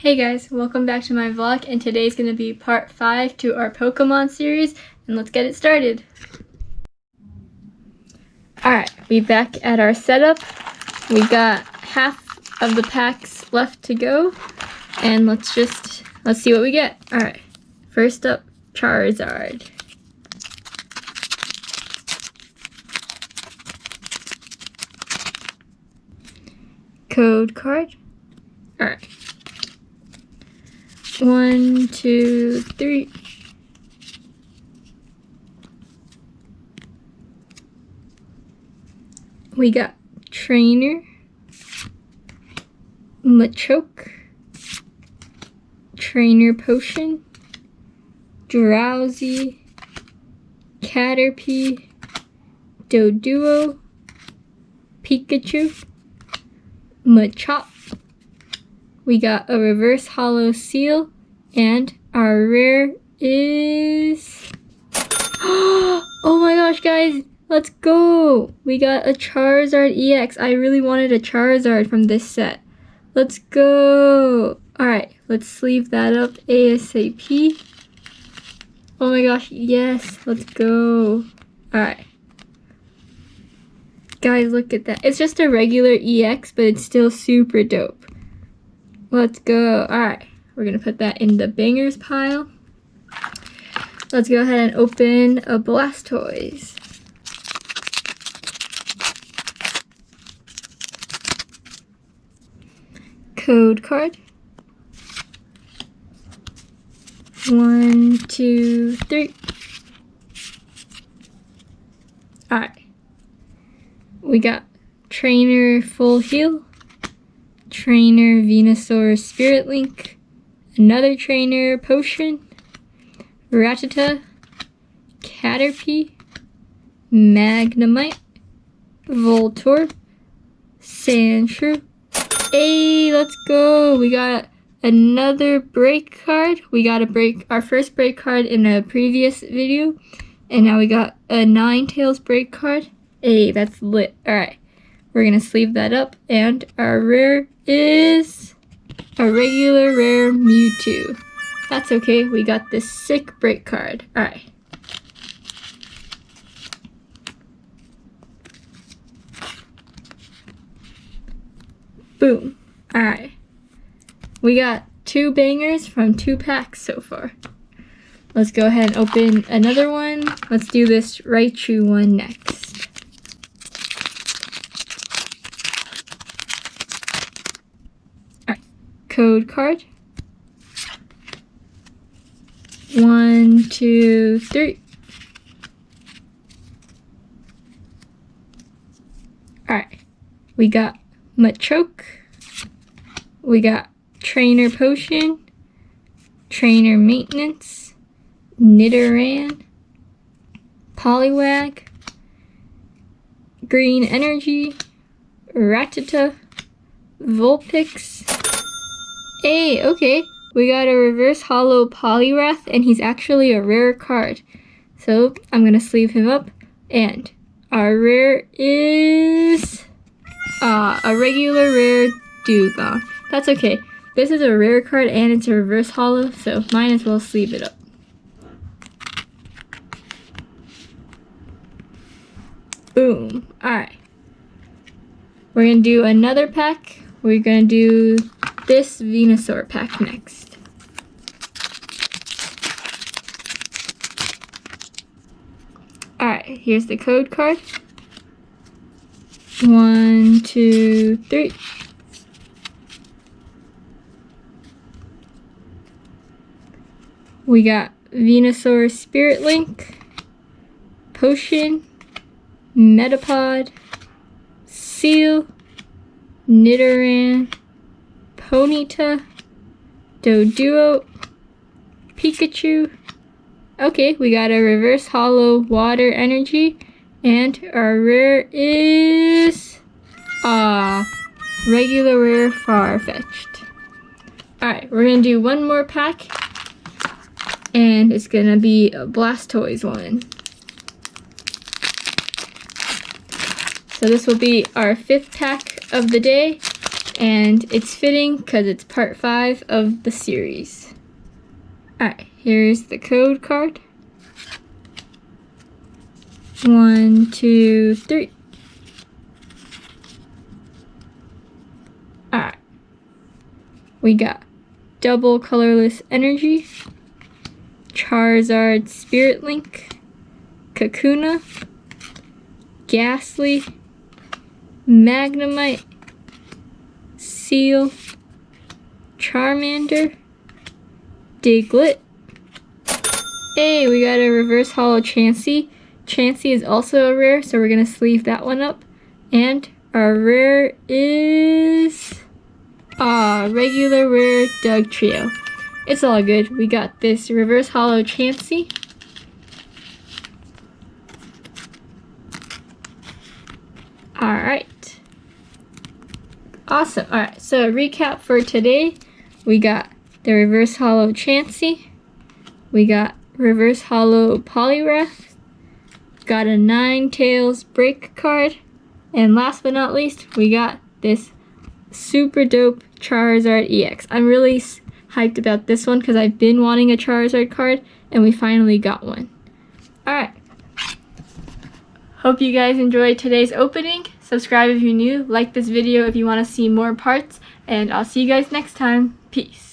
Hey guys, welcome back to my vlog, and today's going to be part 5 to our Pokemon series, and let's get it started. Alright, we're back at our setup. We got half of the packs left to go, and let's see what we get. Alright, first up, Charizard. Code card. Alright. 1, 2, 3. We got Trainer, Machoke, Trainer Potion, Drowsy, Caterpie, Doduo, Pikachu, Machop. We got a reverse hollow seal, and our rare is... Oh my gosh, guys, let's go! We got a Charizard EX. I really wanted a Charizard from this set. Let's go! Alright, let's sleeve that up ASAP. Oh my gosh, yes, let's go. Alright. Guys, look at that. It's just a regular EX, but it's still super dope. Let's go. Alright, we're going to put that in the bangers pile. Let's go ahead and open a Blastoise. Code card. 1, 2, 3. Alright. We got Trainer Full Heal, Trainer Venusaur Spirit Link, another Trainer Potion, Rattata, Caterpie, Magnemite, Voltorb, Sandshrew. Hey, let's go! We got another break card. We got our first break card in a previous video, and now we got a Ninetales break card. Hey, that's lit. Alright, we're gonna sleeve that up, and our rare is a regular rare Mewtwo. That's okay, we got this sick break card. Alright. Boom. Alright. We got 2 bangers from 2 packs so far. Let's go ahead and open another one. Let's do this Raichu one next. Alright. Code card. 1, 2, 3. Alright. We got Machoke. We got Trainer Potion, Trainer Maintenance, Nidoran, Poliwag, Green Energy, Rattata, Vulpix. Hey, okay, we got a reverse hollow Poliwrath, and he's actually a rare card. So I'm gonna sleeve him up, and our rare is a regular rare Dewgong. That's okay. This is a rare card and it's a reverse hollow, so might as well sleeve it up. Boom. Alright. We're going to do another pack. We're going to do this Venusaur pack next. Alright, here's the code card. 1, 2, 3. We got Venusaur Spirit Link, Potion, Metapod, Seal, Nidoran, Ponyta, Doduo, Pikachu. Okay, we got a reverse hollow Water Energy, and our rare is regular rare Farfetch'd. Alright, we're gonna do one more pack. And it's gonna be a Blastoise one. So this will be our 5th pack of the day, And it's fitting because it's part 5 of the series. Alright, here's the code card. 1, 2, 3. Alright. We got double colorless energy, Charizard Spirit Link, Kakuna, Ghastly, Magnemite, Seal, Charmander, Diglett. Hey, we got a reverse holo Chansey. Chansey is also a rare, so we're gonna sleeve that one up. And our rare is regular rare Doug Trio. It's all good. We got this reverse holo Chansey. Alright. Awesome. Alright, so recap for today. We got the reverse holo Chansey. We got reverse holo Poliwrath. Got a Ninetales break card. And last but not least, we got this super dope Charizard EX. I'm really hyped about this one because I've been wanting a Charizard card and we finally got one. Alright. Hope you guys enjoyed today's opening. Subscribe if you're new, like this video if you want to see more parts, and I'll see you guys next time. Peace.